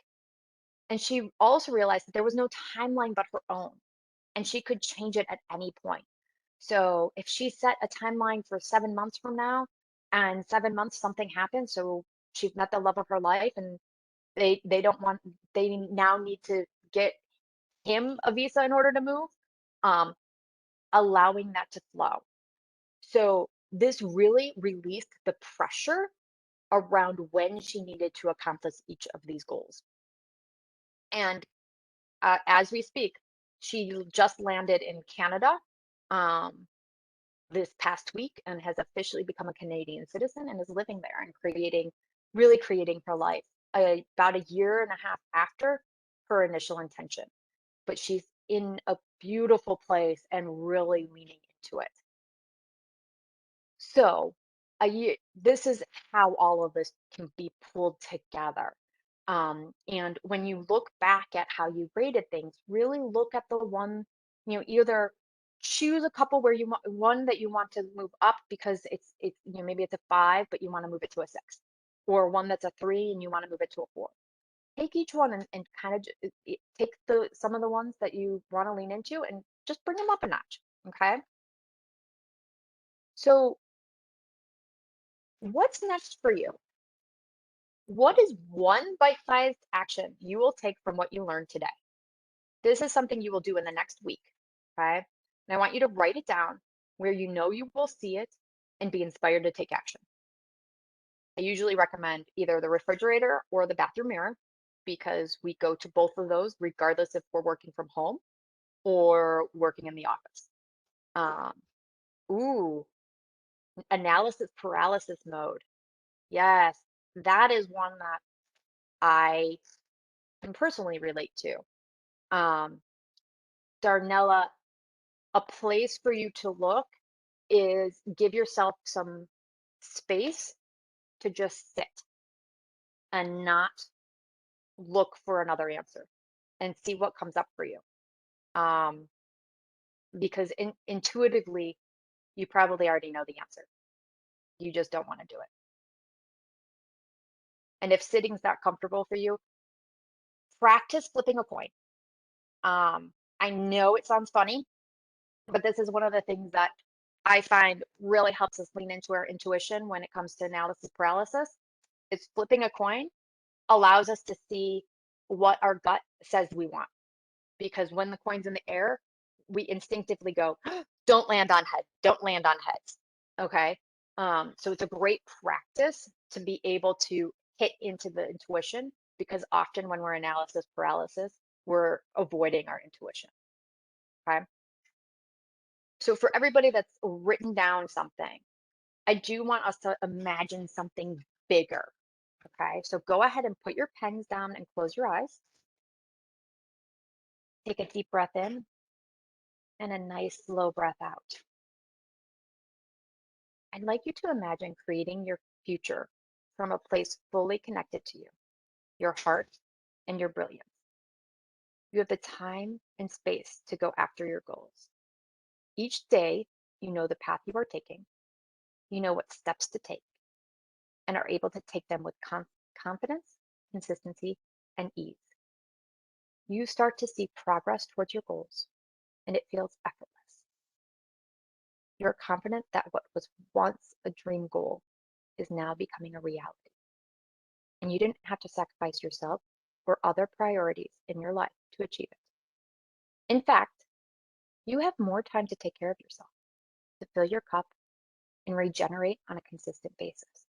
And she also realized that there was no timeline but her own, and she could change it at any point. So if she set a timeline for 7 months from now, and 7 months something happened, so she's met the love of her life, and they don't want they now need to get him a visa in order to move, um, allowing that to flow. So this really released the pressure around when she needed to accomplish each of these goals. And as we speak, she just landed in Canada um, this past week and has officially become a Canadian citizen and is living there and really creating her life about a year and a half after her initial intention. But she's in a beautiful place and really leaning into it. So this is how all of this can be pulled together. And when you look back at how you rated things, really look at the one, either choose a couple where you want one that you want to move up because it's maybe it's a 5, but you want to move it to a 6, or one that's a 3 and you want to move it to a 4. Take each one and kind of take some of the ones that you want to lean into and just bring them up a notch. Okay. So what's next for you? What is one bite-sized action you will take from what you learned today? This is something you will do in the next week. Okay. And I want you to write it down where you know you will see it and be inspired to take action. I usually recommend either the refrigerator or the bathroom mirror because we go to both of those regardless if we're working from home or working in the office. Um, ooh, analysis paralysis mode. Yes, that is one that I can personally relate to. Um, Darnella, a place for you to look is give yourself some space to just sit and not look for another answer and see what comes up for you. Um, because intuitively, you probably already know the answer. You just don't want to do it. And if sitting's not comfortable for you, practice flipping a coin. I know it sounds funny, but this is one of the things that I find really helps us lean into our intuition when it comes to analysis paralysis. Is flipping a coin allows us to see what our gut says we want. Because when the coin's in the air, we instinctively go, don't land on head, don't land on heads. Okay. So it's a great practice to be able to hit into the intuition because often when we're analysis paralysis, we're avoiding our intuition. Okay. So for everybody that's written down something, I do want us to imagine something bigger. Okay. So go ahead and put your pens down and close your eyes. Take a deep breath in and a nice slow breath out. I'd like you to imagine creating your future from a place fully connected to you, your heart, and your brilliance. You have the time and space to go after your goals. Each day, you know the path you are taking, you know what steps to take, and are able to take them with confidence, consistency, and ease. You start to see progress towards your goals, and it feels effortless. You're confident that what was once a dream goal is now becoming a reality. And you didn't have to sacrifice yourself or other priorities in your life to achieve it. In fact, you have more time to take care of yourself, to fill your cup and regenerate on a consistent basis.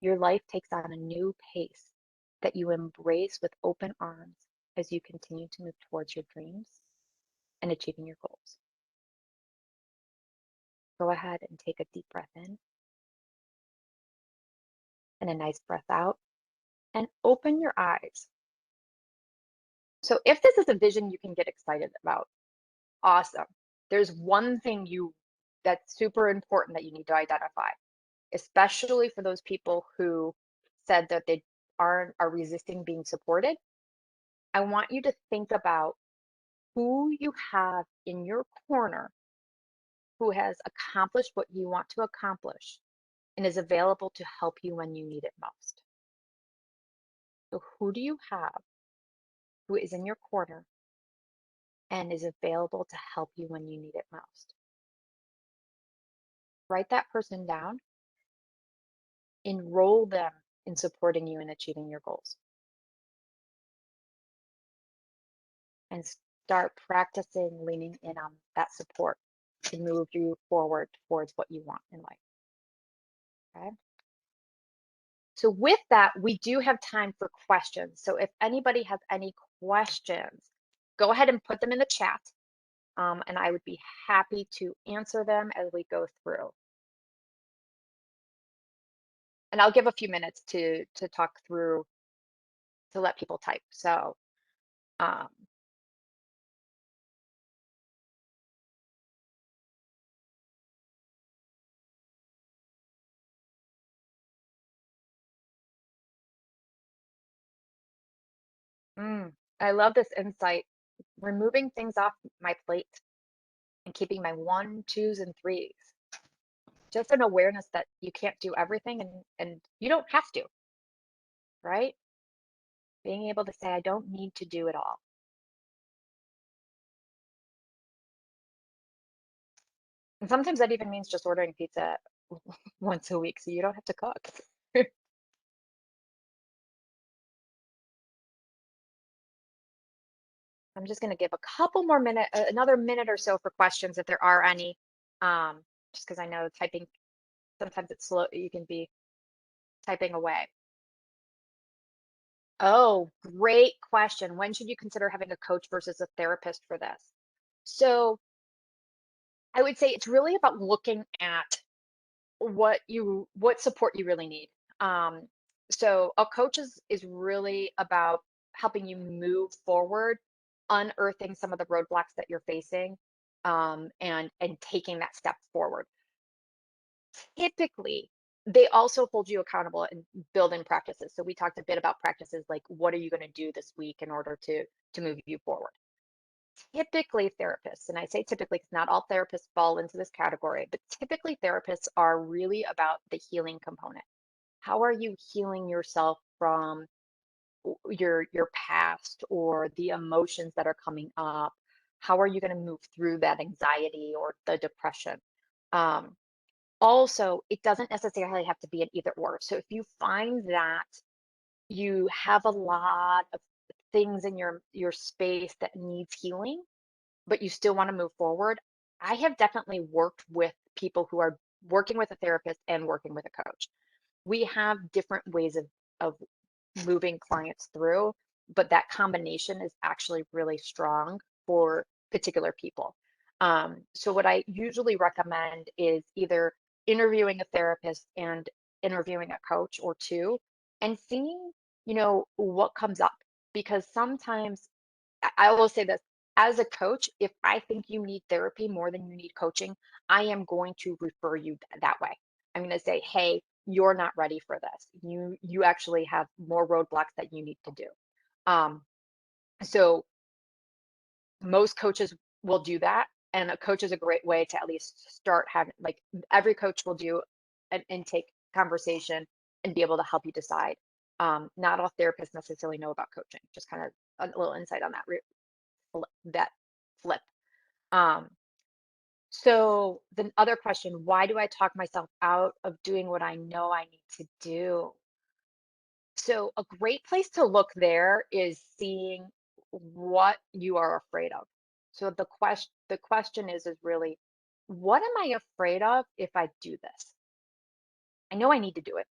Your life takes on a new pace that you embrace with open arms as you continue to move towards your dreams and achieving your goals. Go ahead and take a deep breath in and a nice breath out and open your eyes. So if this is a vision you can get excited about, awesome. There's one thing that's super important that you need to identify, especially for those people who said that they are resisting being supported. I want you to think about who you have in your corner who has accomplished what you want to accomplish and is available to help you when you need it most. So who do you have who is in your corner and is available to help you when you need it most? Write that person down, enroll them in supporting you in achieving your goals, and start practicing leaning in on that support to move you forward towards what you want in life. Okay. So with that, we do have time for questions. So if anybody has any questions, go ahead and put them in the chat, and I would be happy to answer them as we go through. And I'll give a few minutes to talk through to let people type. So um, I love this insight. Removing things off my plate and keeping my one, twos, and threes. Just an awareness that you can't do everything and you don't have to, right? Being able to say, I don't need to do it all. And sometimes that even means just ordering pizza once a week so you don't have to cook. I'm just going to give a couple more another minute or so for questions if there are any. Just because I know typing, sometimes it's slow, you can be typing away. Oh, great question. When should you consider having a coach versus a therapist for this? So I would say it's really about looking at what support you really need. Um, so a coach is really about helping you move forward, unearthing some of the roadblocks that you're facing, and taking that step forward. Typically, they also hold you accountable and build in practices. So we talked a bit about practices like what are you going to do this week in order to move you forward. Typically therapists, and I say typically because not all therapists fall into this category, but typically therapists are really about the healing component. How are you healing yourself from your past or the emotions that are coming up? How are you going to move through that anxiety or the depression? Um, Also, it doesn't necessarily have to be an either or. So if you find that you have a lot of things in your space that needs healing, but you still want to move forward, I have definitely worked with people who are working with a therapist and working with a coach. We have different ways of moving clients through, but that combination is actually really strong for particular people. So what I usually recommend is either interviewing a therapist and interviewing a coach or two and seeing, what comes up. Because sometimes I will say this, as a coach, if I think you need therapy more than you need coaching, I am going to refer you that way. I'm going to say, hey, you're not ready for this. You actually have more roadblocks that you need to do. Um, so most coaches will do that, and a coach is a great way to at least start having, like, every coach will do an intake conversation and be able to help you decide. Not all therapists necessarily know about coaching. Just kind of a little insight on that that flip. Um, so the other question, why do I talk myself out of doing what I know I need to do? So a great place to look there is seeing what you are afraid of. So the question is really, what am I afraid of if I do this? I know I need to do it,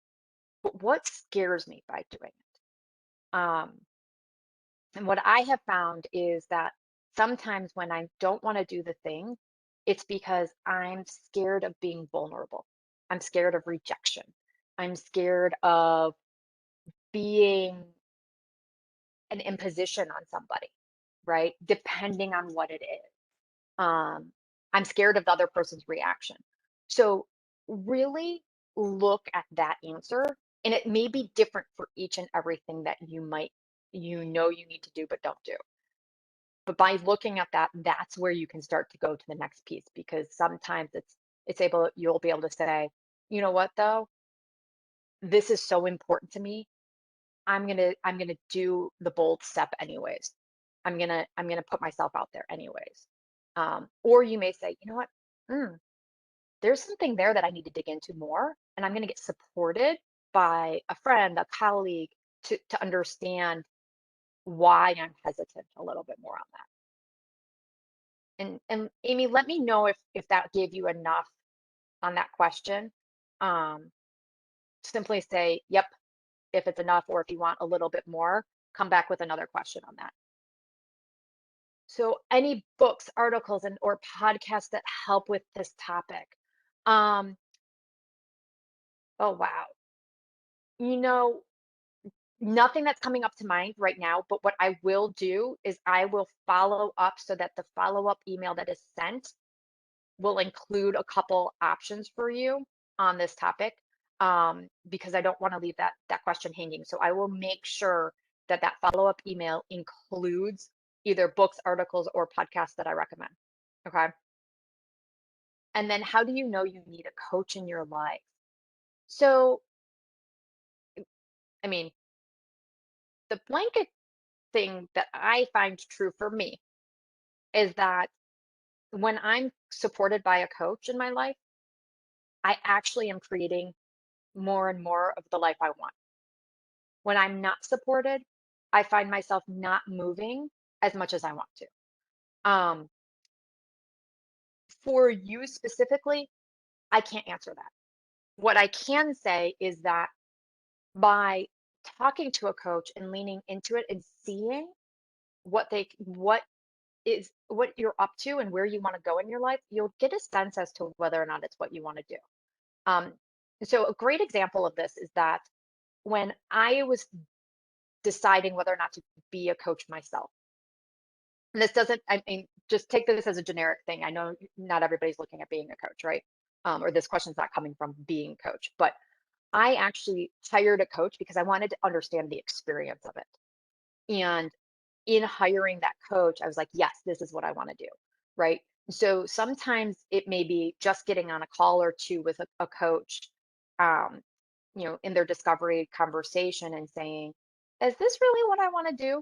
but what scares me by doing it? And what I have found is that sometimes when I don't want to do the thing, it's because I'm scared of being vulnerable. I'm scared of rejection. I'm scared of being an imposition on somebody, right? Depending on what it is. Um, I'm scared of the other person's reaction. So really look at that answer, and it may be different for each and everything that you need to do but don't do. But by looking at that, that's where you can start to go to the next piece, because sometimes you'll be able to say, you know what though, this is so important to me. I'm gonna do the bold step anyways. I'm gonna put myself out there anyways. Or you may say, you know what, mm, there's something there that I need to dig into more, and I'm gonna get supported by a friend, a colleague, to understand why I'm hesitant a little bit more on that. And Amy, let me know if that gave you enough on that question. Um, Simply say, yep, if it's enough, or if you want a little bit more, come back with another question on that. So any books, articles, and or podcasts that help with this topic? Um, oh wow. You know, Nothing that's coming up to mind right now, but what I will do is I will follow up so that the follow-up email that is sent will include a couple options for you on this topic, because I don't want to leave that question hanging. So I will make sure that that follow-up email includes either books, articles, or podcasts that I recommend. Okay. And then how do you know you need a coach in your life? So, I mean, the blanket thing that I find true for me is that when I'm supported by a coach in my life, I actually am creating more and more of the life I want. When I'm not supported, I find myself not moving as much as I want to. For you specifically, I can't answer that. What I can say is that by talking to a coach and leaning into it and seeing what you're up to and where you want to go in your life, you'll get a sense as to whether or not it's what you want to do. Um, so a great example of this is that when I was deciding whether or not to be a coach myself, and this doesn't, I mean, just take this as a generic thing. I know not everybody's looking at being a coach, right? Or this question's not coming from being a coach, but I actually hired a coach because I wanted to understand the experience of it. And in hiring that coach, I was like, yes, this is what I want to do. Right. So sometimes it may be just getting on a call or two with a coach, um, in their discovery conversation and saying, is this really what I want to do?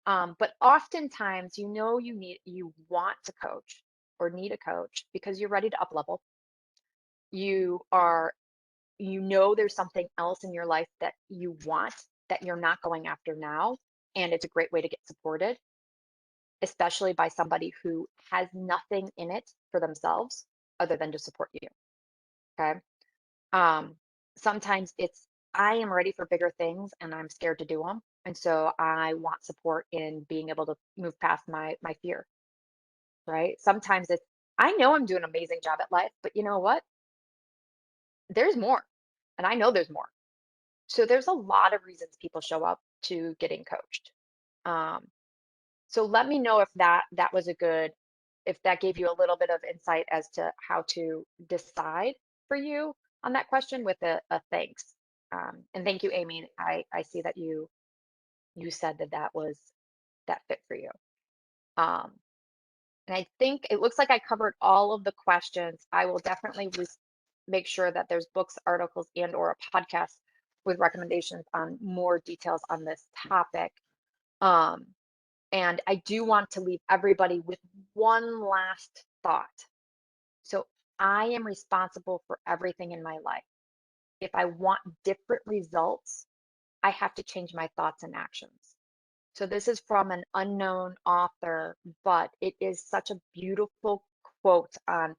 But oftentimes, you want to coach or need a coach because you're ready to up level. You are, there's something else in your life that you want that you're not going after now. And it's a great way to get supported, especially by somebody who has nothing in it for themselves other than to support you. Okay. Um, Sometimes it's, I am ready for bigger things and I'm scared to do them. And so I want support in being able to move past my fear. Right. Sometimes it's, I know I'm doing an amazing job at life, but you know what? There's more. And I know there's more. So there's a lot of reasons people show up to getting coached. Um, So let me know if that gave you a little bit of insight as to how to decide for you on that question with a thanks. And thank you, Amy. I see that you said that fit for you. Um, and I think it looks like I covered all of the questions. I will definitely make sure that there's books, articles, and or a podcast with recommendations on more details on this topic. Um, And I do want to leave everybody with one last thought. So I am responsible for everything in my life. If I want different results, I have to change my thoughts and actions. So this is from an unknown author, but it is such a beautiful quote on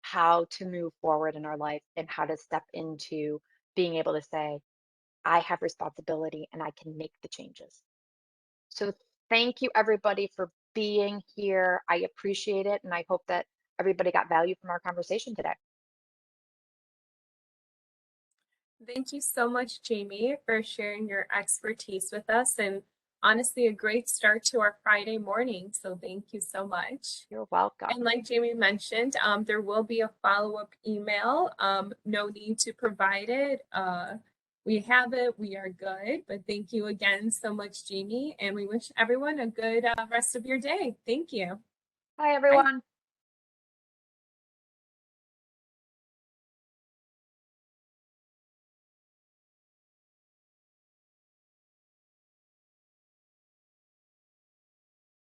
how to move forward in our life and how to step into being able to say, I have responsibility and I can make the changes. So thank you everybody for being here. I appreciate it. And I hope that everybody got value from our conversation today. Thank you so much, Jamie, for sharing your expertise with us, and honestly, a great start to our Friday morning. So thank you so much. You're welcome. And like Jamie mentioned, there will be a follow-up email. No need to provide it. We have it. We are good. But thank you again so much, Jamie. And we wish everyone a good rest of your day. Thank you. Bye, Bye. everyone.